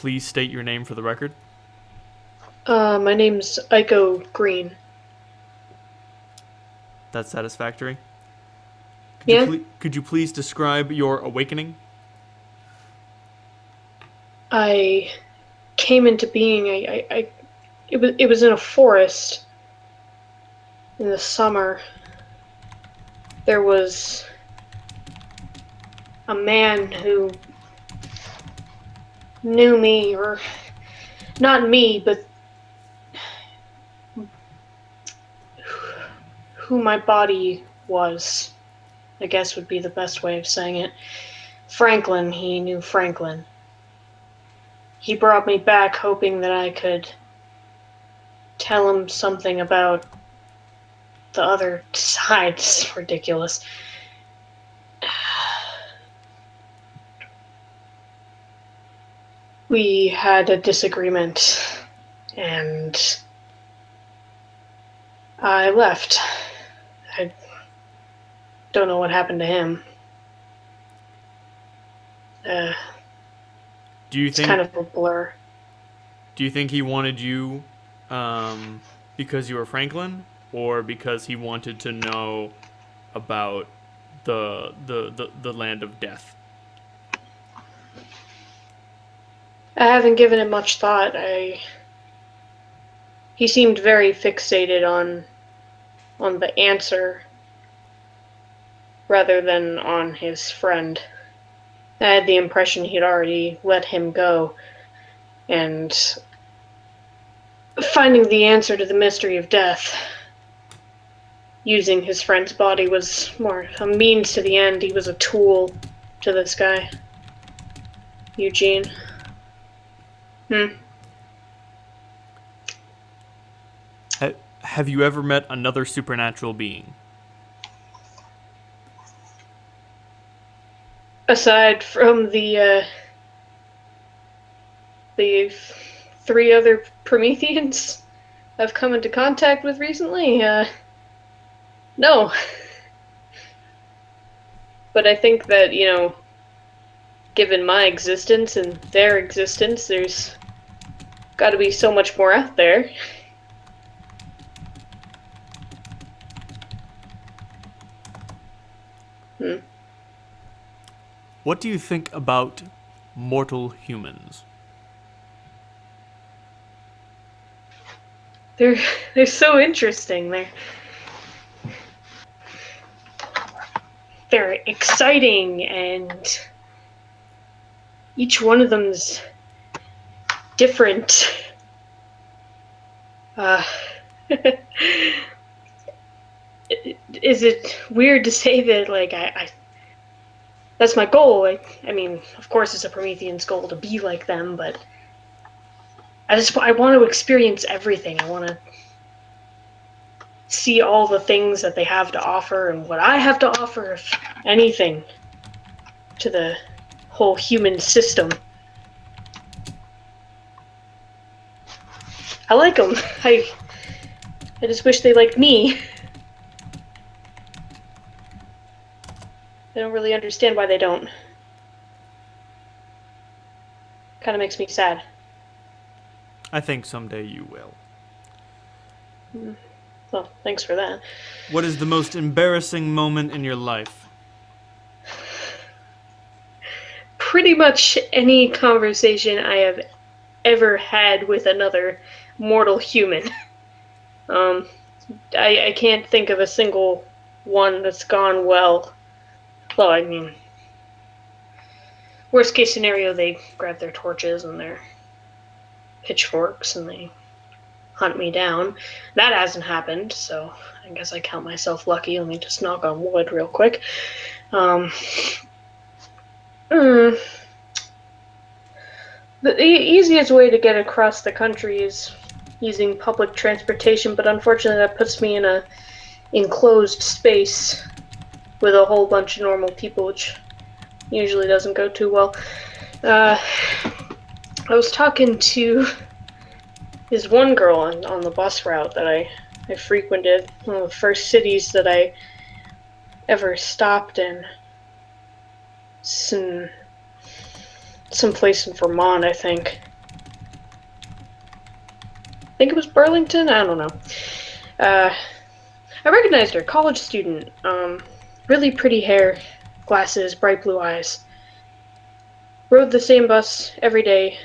please state your name for the record? My name's Aiko Green. That's satisfactory. Yeah? Could you please describe your awakening? I came into being. It was in a forest in the summer. There was a man who knew me, or not me, but who my body was, I guess would be the best way of saying it. Franklin, he knew Franklin. He brought me back hoping that I could tell him something about the other side. It's ridiculous. We had a disagreement, and I left. I don't know what happened to him. It's kind of a blur. Do you think he wanted you because you were Franklin, or because he wanted to know about the land of death? I haven't given it much thought. He seemed very fixated on the answer rather than on his friend. I had the impression he'd already let him go, and finding the answer to the mystery of death using his friend's body was more a means to the end. He was a tool to this guy, Eugene. Have you ever met another supernatural being? Aside from the three other Prometheans I've come into contact with recently, no. But I think that, given my existence and their existence, there's got to be so much more out there. What do you think about mortal humans? They're so interesting. They're exciting, and each one of them's different. Is it weird to say that, like, I that's my goal? I mean, of course it's a Promethean's goal to be like them, but I want to experience everything. I want to see all the things that they have to offer and what I have to offer, if anything, to the whole human system. I like them. I just wish they liked me. I don't really understand why they don't. Kind of makes me sad. I think someday you will. Well, thanks for that. What is the most embarrassing moment in your life? Pretty much any conversation I have ever had with another mortal human. I can't think of a single one that's gone well. Well, I mean, worst case scenario, they grab their torches and their pitchforks and they hunt me down. That hasn't happened, so I guess I count myself lucky. Let me just knock on wood real quick. The easiest way to get across the country is using public transportation, but unfortunately that puts me in a enclosed space with a whole bunch of normal people, which usually doesn't go too well. I was talking to this one girl on the bus route that I frequented, one of the first cities that I ever stopped in. Some place in Vermont, I think. think it was Burlington. I don't know. Uh, I recognized her, college student. Really pretty hair, glasses, bright blue eyes. Rode the same bus every day.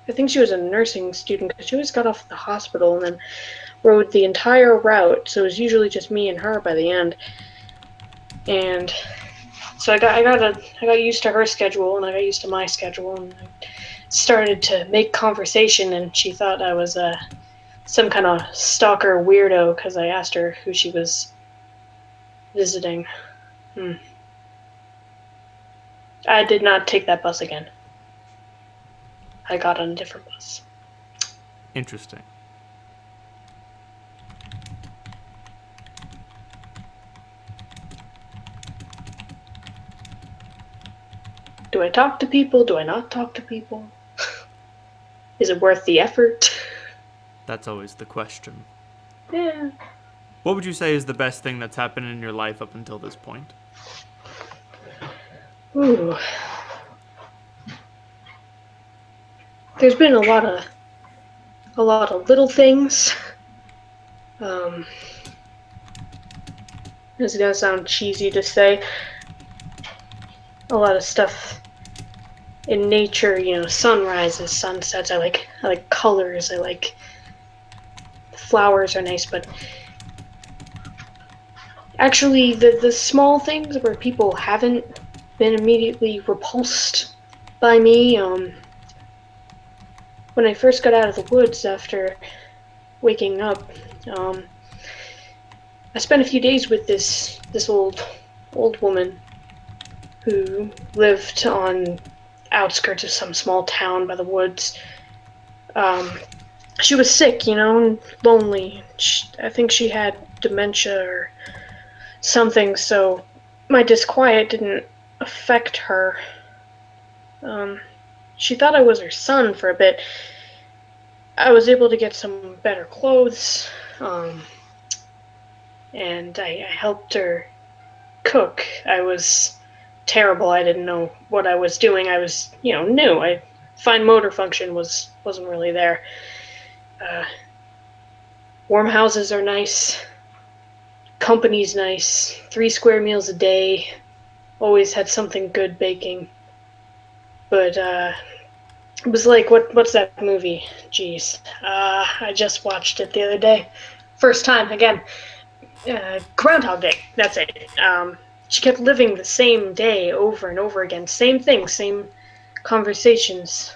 I think she was a nursing student because she always got off at the hospital and then rode the entire route. So it was usually just me and her by the end. And so I got used to her schedule and I got used to my schedule and I started to make conversation and she thought I was some kind of stalker weirdo because I asked her who she was visiting. I did not take that bus again. I got on a different bus. Interesting. Do I talk to people? Do I not talk to people? Is it worth the effort? That's always the question. Yeah. What would you say is the best thing that's happened in your life up until this point? Ooh. There's been a lot of little things. This is gonna sound cheesy to say. A lot of stuff in nature, sunrises, sunsets. I like colors. I like flowers are nice, but actually the small things where people haven't been immediately repulsed by me. When I first got out of the woods after waking up, I spent a few days with this old woman who lived on outskirts of some small town by the woods. She was sick, and lonely. I think she had dementia or something, so my disquiet didn't affect her. She thought I was her son for a bit. I was able to get some better clothes, and I helped her cook. I was terrible. I didn't know what I was doing. I was, new. Fine motor function wasn't really there. Warm houses are nice. Company's nice. 3 square meals a day. Always had something good baking. But it was like, what's that movie? Jeez. I just watched it the other day. First time, again. Groundhog Day. That's it. She kept living the same day over and over again. Same thing, same conversations.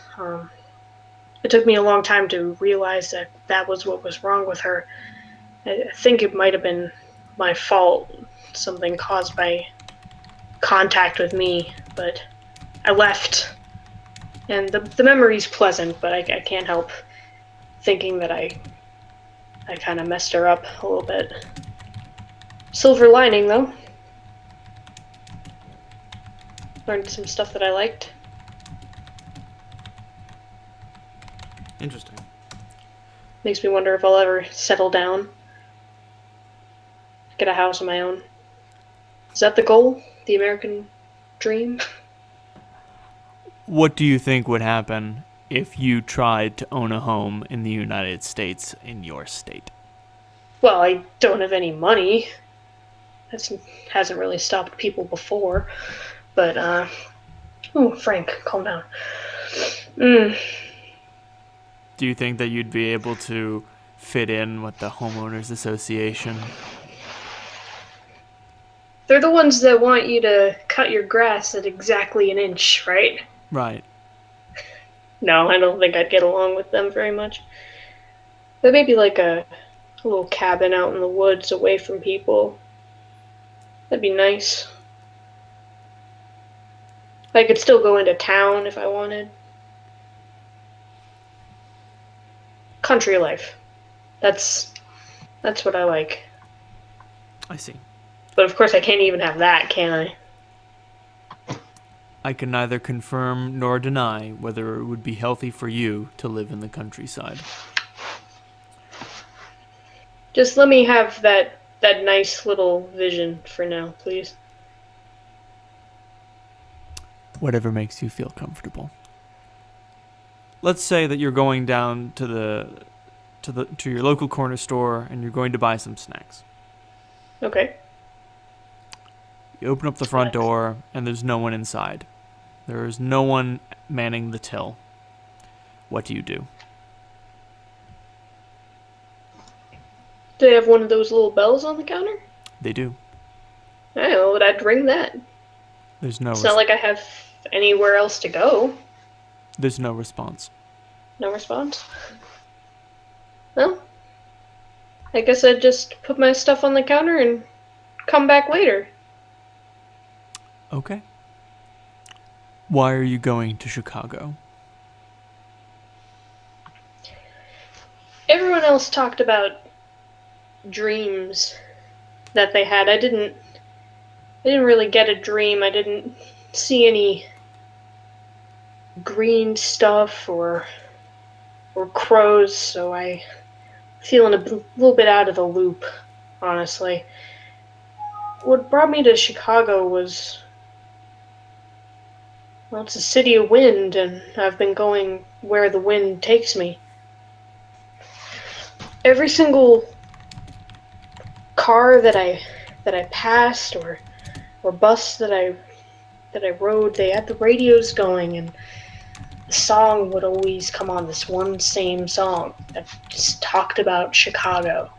It took me a long time to realize that was what was wrong with her. I think it might have been my fault, something caused by contact with me, but I left. And the memory's pleasant, but I can't help thinking that I kind of messed her up a little bit. Silver lining, though. Learned some stuff that I liked. Interesting. Makes me wonder if I'll ever settle down. Get a house of my own. Is that the goal? The American dream? What do you think would happen if you tried to own a home in the United States in your state? Well, I don't have any money. That hasn't really stopped people before. But, oh, Frank, calm down. Do you think that you'd be able to fit in with the homeowners association? They're the ones that want you to cut your grass at exactly an inch, right? Right. No, I don't think I'd get along with them very much. But maybe like a little cabin out in the woods away from people. That'd be nice. I could still go into town if I wanted. Country life. That's what I like. I see. But of course I can't even have that, can I? I can neither confirm nor deny whether it would be healthy for you to live in the countryside. Just let me have that nice little vision for now, please. Whatever makes you feel comfortable. Let's say that you're going down to to your local corner store, and you're going to buy some snacks. Okay. You open up the front door, and there's no one inside. There is no one manning the till. What do you do? Do they have one of those little bells on the counter? They do. I don't know, would I ring that? There's no. It's not like I have anywhere else to go. There's no response. No response? Well, I guess I'd just put my stuff on the counter and come back later. Okay. Why are you going to Chicago? Everyone else talked about dreams that they had. I didn't really get a dream. I didn't see any green stuff or crows, so I feeling a little bit out of the loop, honestly. What brought me to Chicago was, well, it's a city of wind, and I've been going where the wind takes me. Every single car that I passed or bus that I rode, they had the radios going, and the song would always come on, this one same song that just talked about Chicago.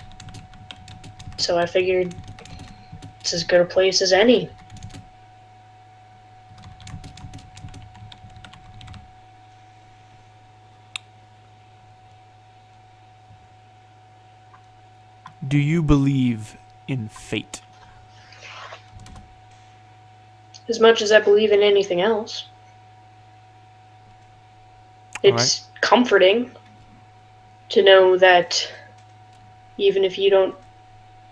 So I figured it's as good a place as any. Do you believe in fate? As much as I believe in anything else. It's comforting to know that even if you don't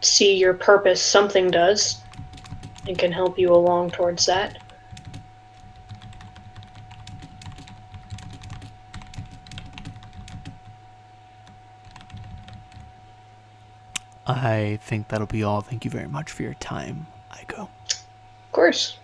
see your purpose, something does and can help you along towards that. I think that'll be all. Thank you very much for your time. I go. Of course.